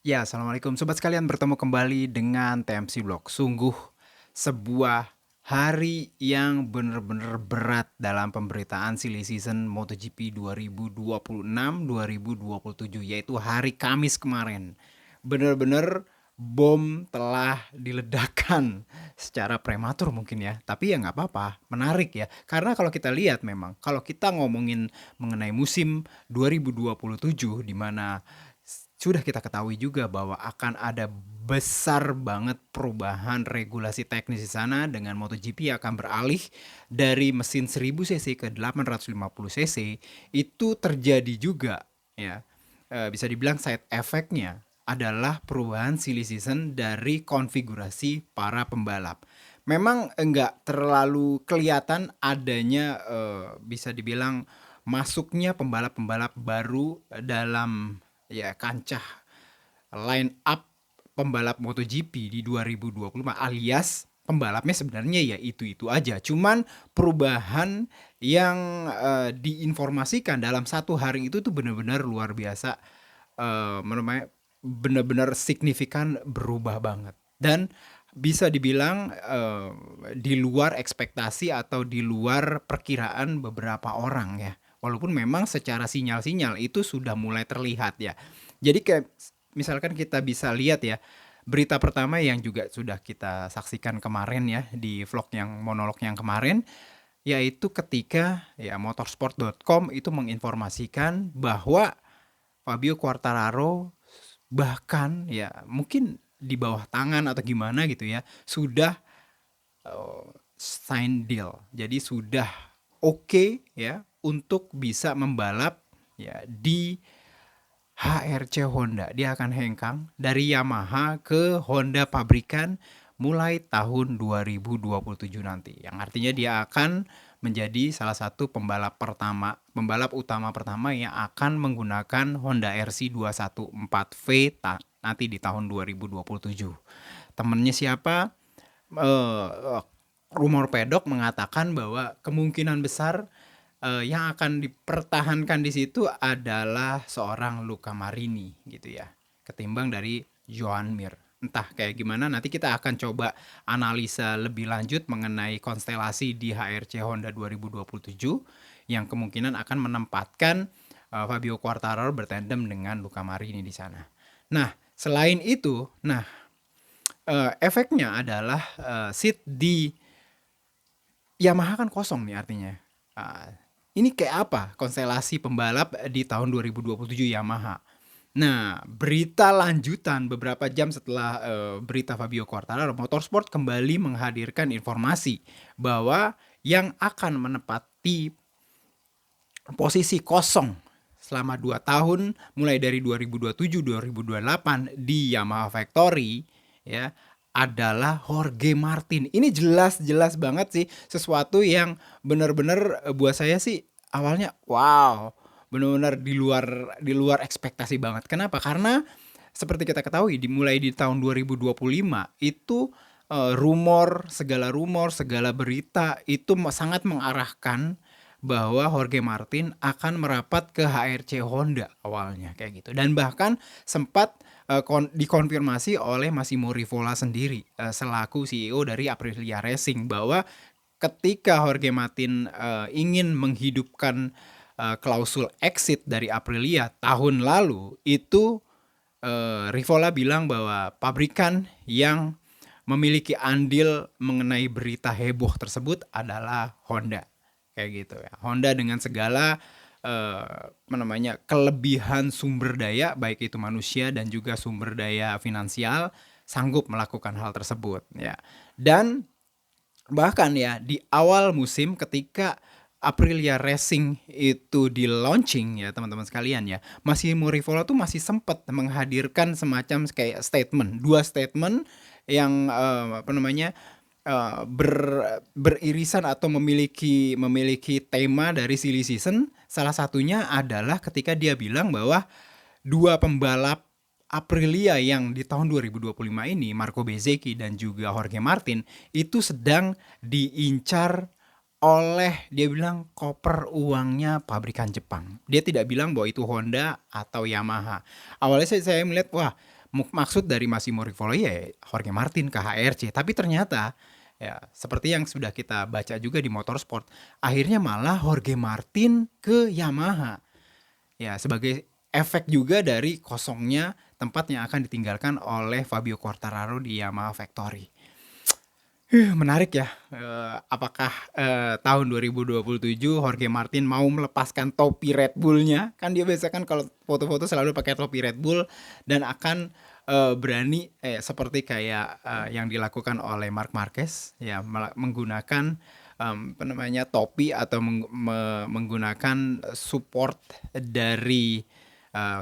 Ya, assalamualaikum sobat sekalian, bertemu kembali dengan TMC Blog. Sungguh sebuah hari yang benar-benar berat dalam pemberitaan silly season MotoGP 2026-2027, yaitu hari Kamis kemarin. Benar-benar bom telah diledakkan secara prematur mungkin ya, tapi ya nggak apa-apa, menarik ya. Karena kalau kita lihat memang, kalau kita ngomongin mengenai musim 2027 di mana sudah kita ketahui juga bahwa akan ada besar banget perubahan regulasi teknis di sana dengan MotoGP akan beralih dari mesin 1000 cc ke 850 cc. Itu terjadi juga ya. Bisa dibilang side effect-nya adalah perubahan silly season dari konfigurasi para pembalap. Memang enggak terlalu kelihatan adanya bisa dibilang masuknya pembalap-pembalap baru dalam ya kancah line up pembalap MotoGP di 2025, alias pembalapnya sebenarnya ya itu-itu aja. Cuman perubahan yang diinformasikan dalam satu hari itu tuh benar-benar luar biasa, namanya benar-benar signifikan, berubah banget. Dan bisa dibilang di luar ekspektasi atau di luar perkiraan beberapa orang ya. Walaupun memang secara sinyal-sinyal itu sudah mulai terlihat ya. Jadi kayak misalkan kita bisa lihat ya, berita pertama yang juga sudah kita saksikan kemarin ya di vlog yang monolog yang kemarin, yaitu ketika ya motorsport.com itu menginformasikan bahwa Fabio Quartararo bahkan ya mungkin di bawah tangan atau gimana gitu ya, sudah sign deal. Jadi sudah oke ya untuk bisa membalap ya di HRC Honda. Dia akan hengkang dari Yamaha ke Honda pabrikan mulai tahun 2027 nanti. Yang artinya dia akan menjadi salah satu pembalap utama pertama yang akan menggunakan Honda RC 214V nanti di tahun 2027. Temennya siapa? eh, Rumor pedok mengatakan bahwa kemungkinan besar yang akan dipertahankan di situ adalah seorang Luca Marini gitu ya, ketimbang dari Joan Mir. Entah kayak gimana, nanti kita akan coba analisa lebih lanjut mengenai konstelasi di HRC Honda 2027 yang kemungkinan akan menempatkan Fabio Quartararo bertandem dengan Luca Marini di sana. Nah, selain itu, efeknya adalah seat di Yamaha kan kosong nih artinya. Ah, ini kayak apa konstelasi pembalap di tahun 2027 Yamaha? Nah, berita lanjutan beberapa jam setelah berita Fabio Quartararo, Motorsport kembali menghadirkan informasi bahwa yang akan menepati posisi kosong selama 2 tahun mulai dari 2027-2028 di Yamaha Factory ya adalah Jorge Martin. Ini jelas-jelas banget sih sesuatu yang benar-benar buat saya sih awalnya wow, benar-benar di luar ekspektasi banget. Kenapa? Karena seperti kita ketahui dimulai di tahun 2025 itu rumor, segala berita itu sangat mengarahkan bahwa Jorge Martin akan merapat ke HRC Honda awalnya kayak gitu. Dan bahkan sempat dikonfirmasi oleh Massimo Rivola sendiri selaku CEO dari Aprilia Racing bahwa ketika Jorge Martin ingin menghidupkan klausul exit dari Aprilia tahun lalu itu Rivola bilang bahwa pabrikan yang memiliki andil mengenai berita heboh tersebut adalah Honda. Kayak gitu ya. Honda dengan segala kelebihan sumber daya baik itu manusia dan juga sumber daya finansial sanggup melakukan hal tersebut ya. Dan bahkan ya di awal musim ketika Aprilia Racing itu di launching ya teman-teman sekalian ya, masih Rivola tuh masih sempat menghadirkan semacam kayak statement, dua statement yang beririsan atau memiliki tema dari silly season. Salah satunya adalah ketika dia bilang bahwa dua pembalap Aprilia yang di tahun 2025 ini, Marco Bezzecchi dan juga Jorge Martin, itu sedang diincar oleh, dia bilang, koper uangnya pabrikan Jepang. Dia tidak bilang bahwa itu Honda atau Yamaha. Awalnya saya melihat, wah, Maksud dari Massimo Rivola ya Jorge Martin ke HRC, tapi ternyata ya seperti yang sudah kita baca juga di motorsport, akhirnya malah Jorge Martin ke Yamaha. Ya, sebagai efek juga dari kosongnya tempat yang akan ditinggalkan oleh Fabio Quartararo di Yamaha Factory. Menarik ya. Apakah tahun 2027 Jorge Martin mau melepaskan topi Red Bull-nya? Kan dia biasa kan kalau foto-foto selalu pakai topi Red Bull dan akan berani seperti kayak yang dilakukan oleh Marc Marquez ya menggunakan apa namanya topi atau menggunakan support dari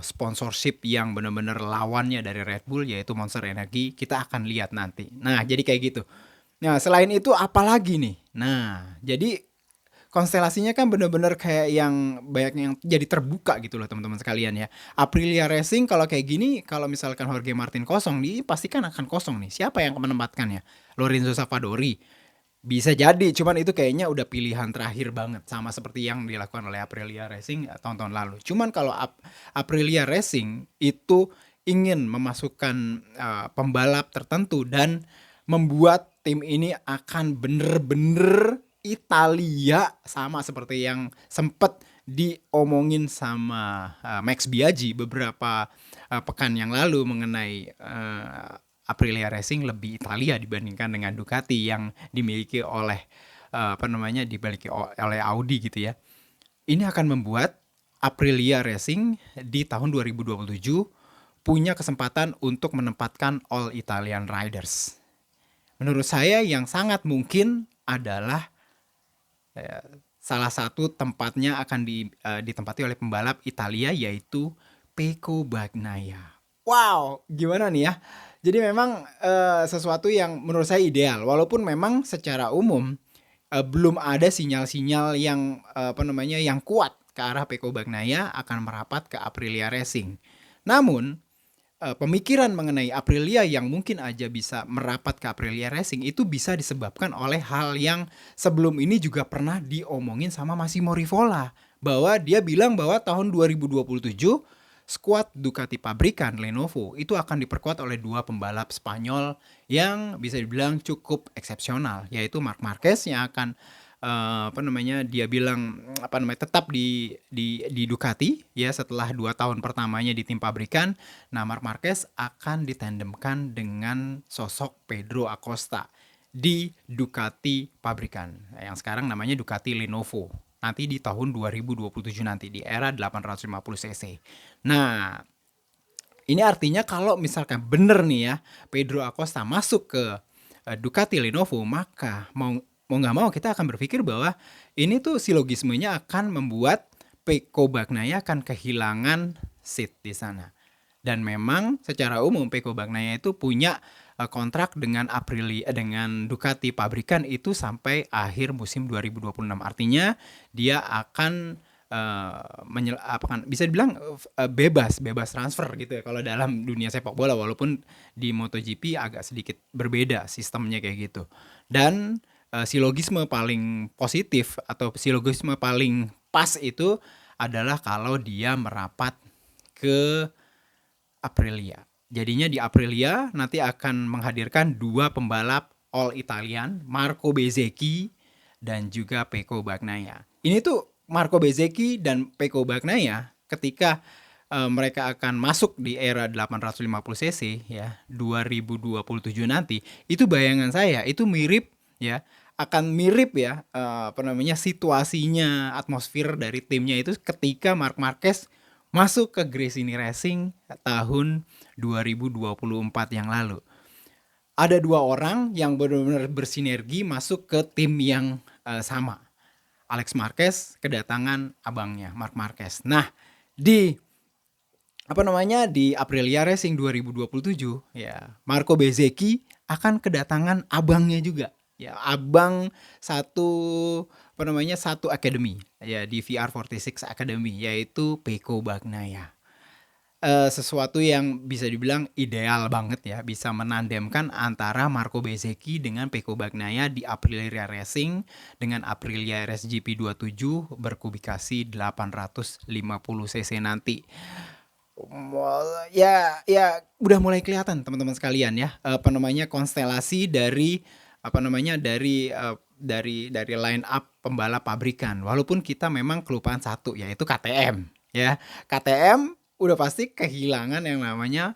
sponsorship yang benar-benar lawannya dari Red Bull yaitu Monster Energy. Kita akan lihat nanti. Nah, jadi kayak gitu. Nah, selain itu apalagi nih? Nah, jadi konstelasinya kan bener-bener kayak yang banyak yang jadi terbuka gitu loh teman-teman sekalian ya. Aprilia Racing kalau kayak gini, kalau misalkan Jorge Martin kosong nih, pasti kan akan kosong nih. Siapa yang menempatkannya? Lorenzo Savadori. Bisa jadi, cuman itu kayaknya udah pilihan terakhir banget. Sama seperti yang dilakukan oleh Aprilia Racing tahun-tahun lalu. Cuman kalau Aprilia Racing itu ingin memasukkan pembalap tertentu dan membuat tim ini akan bener-bener Italia sama seperti yang sempat diomongin sama Max Biaggi beberapa pekan yang lalu mengenai Aprilia Racing lebih Italia dibandingkan dengan Ducati yang dimiliki oleh dimiliki oleh Audi gitu ya. Ini akan membuat Aprilia Racing di tahun 2027 punya kesempatan untuk menempatkan All Italian Riders. Menurut saya yang sangat mungkin adalah salah satu tempatnya akan ditempati oleh pembalap Italia yaitu Pecco Bagnaia. Wow, gimana nih ya? Jadi memang sesuatu yang menurut saya ideal, walaupun memang secara umum belum ada sinyal-sinyal yang yang kuat ke arah Pecco Bagnaia akan merapat ke Aprilia Racing. Namun pemikiran mengenai Aprilia yang mungkin aja bisa merapat ke Aprilia Racing itu bisa disebabkan oleh hal yang sebelum ini juga pernah diomongin sama Massimo Rivola, bahwa dia bilang bahwa tahun 2027 skuad Ducati pabrikan Lenovo itu akan diperkuat oleh dua pembalap Spanyol yang bisa dibilang cukup eksepsional, yaitu Marc Marquez yang akan dia bilang tetap di Ducati ya setelah 2 tahun pertamanya di tim pabrikan. Nah, Marc Marquez akan ditandemkan dengan sosok Pedro Acosta di Ducati pabrikan yang sekarang namanya Ducati Lenovo. Nanti di tahun 2027 nanti di era 850 cc. Nah, ini artinya kalau misalkan bener nih ya Pedro Acosta masuk ke Ducati Lenovo, maka mau nggak mau kita akan berpikir bahwa ini tuh silogismenya akan membuat Pecco Bagnaia akan kehilangan seat di sana. Dan memang secara umum Pecco Bagnaia itu punya kontrak dengan dengan Ducati pabrikan itu sampai akhir musim 2026. Artinya dia akan bisa dibilang bebas transfer gitu ya kalau dalam dunia sepak bola, walaupun di MotoGP agak sedikit berbeda sistemnya kayak gitu. Dan silogisme paling positif atau silogisme paling pas itu adalah kalau dia merapat ke Aprilia. Jadinya di Aprilia nanti akan menghadirkan dua pembalap All Italian, Marco Bezzecchi dan juga Pecco Bagnaia. Ini tuh Marco Bezzecchi dan Pecco Bagnaia ketika mereka akan masuk di era 850 cc ya 2027 nanti, itu bayangan saya itu mirip ya, akan mirip ya situasinya, atmosfer dari timnya itu ketika Marc Marquez masuk ke Gresini Racing tahun 2024 yang lalu. Ada dua orang yang benar-benar bersinergi masuk ke tim yang sama. Alex Marquez kedatangan abangnya Marc Marquez. Nah, di Aprilia Racing 2027 ya Marco Bezzecchi akan kedatangan abangnya juga ya, abang satu academy ya di VR46 Academy, yaitu Pecco Bagnaia. Sesuatu yang bisa dibilang ideal banget ya, bisa menandemkan antara Marco Bezzecchi dengan Pecco Bagnaia di Aprilia Racing dengan Aprilia RSGP 27 berkubikasi 850 cc nanti. Ya udah mulai kelihatan teman-teman sekalian ya, apa namanya, konstelasi dari, apa namanya, dari line up pembalap pabrikan. Walaupun kita memang kelupaan satu, yaitu KTM, ya. KTM udah pasti kehilangan yang namanya,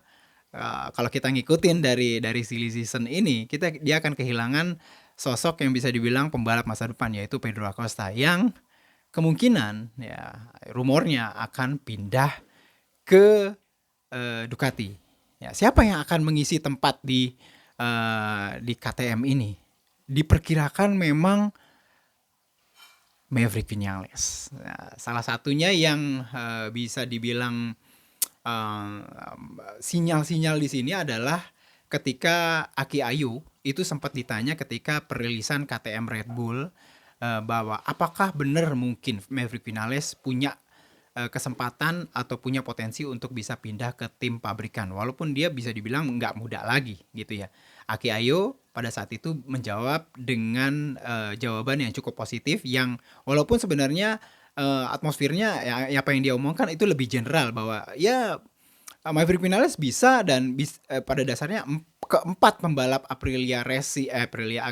kalau kita ngikutin dari silly season ini, dia akan kehilangan sosok yang bisa dibilang pembalap masa depan, yaitu Pedro Acosta, yang kemungkinan ya rumornya akan pindah ke Ducati. Ya, siapa yang akan mengisi tempat di KTM ini? Diperkirakan memang Maverick Vinales. Nah, salah satunya yang bisa dibilang eh, sinyal-sinyal di sini adalah ketika Aki Ayu itu sempat ditanya ketika perilisan KTM Red Bull, bahwa apakah benar mungkin Maverick Vinales punya kesempatan atau punya potensi untuk bisa pindah ke tim pabrikan, walaupun dia bisa dibilang nggak muda lagi gitu ya. Aki Ayo pada saat itu menjawab dengan jawaban yang cukup positif, yang walaupun sebenarnya atmosfernya ya, apa yang dia omongkan itu lebih general, bahwa ya Maverick Vinales bisa, dan pada dasarnya keempat pembalap Aprilia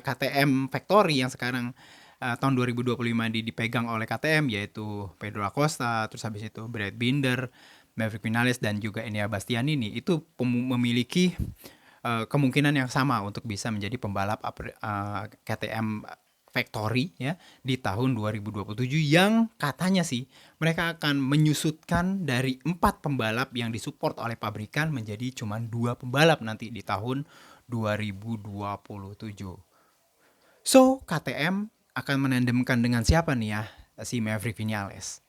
KTM Factory yang sekarang tahun 2025 dipegang oleh KTM, yaitu Pedro Acosta, terus habis itu Brad Binder, Maverick Vinales, dan juga Enea Bastianini, itu memiliki kemungkinan yang sama untuk bisa menjadi pembalap KTM Factory ya di tahun 2027, yang katanya sih mereka akan menyusutkan dari 4 pembalap yang disupport oleh pabrikan menjadi cuma 2 pembalap nanti di tahun 2027. So, KTM akan menandemkan dengan siapa nih ya si Maverick Vinales?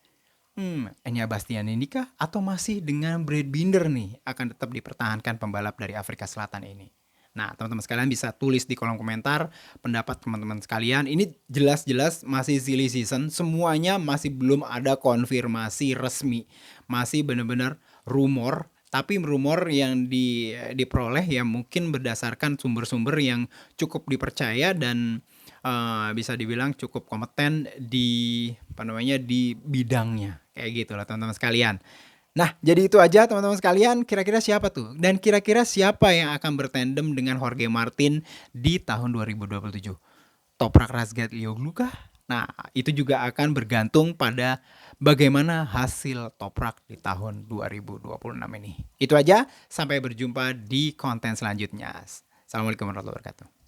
Enya Bastian ini kah? Atau masih dengan Brad Binder nih akan tetap dipertahankan pembalap dari Afrika Selatan ini? Nah, teman-teman sekalian bisa tulis di kolom komentar pendapat teman-teman sekalian. Ini jelas-jelas masih silly season, semuanya masih belum ada konfirmasi resmi. Masih benar-benar rumor, tapi rumor yang diperoleh ya mungkin berdasarkan sumber-sumber yang cukup dipercaya dan bisa dibilang cukup kompeten di apa namanya di bidangnya, kayak gitu lah teman-teman sekalian. Nah, jadi itu aja teman-teman sekalian, kira-kira siapa tuh? Dan kira-kira siapa yang akan bertandem dengan Jorge Martin di tahun 2027? Toprak Razgatlioglu kah? Nah, itu juga akan bergantung pada bagaimana hasil Toprak di tahun 2026 ini. Itu aja, sampai berjumpa di konten selanjutnya. Assalamualaikum warahmatullahi wabarakatuh.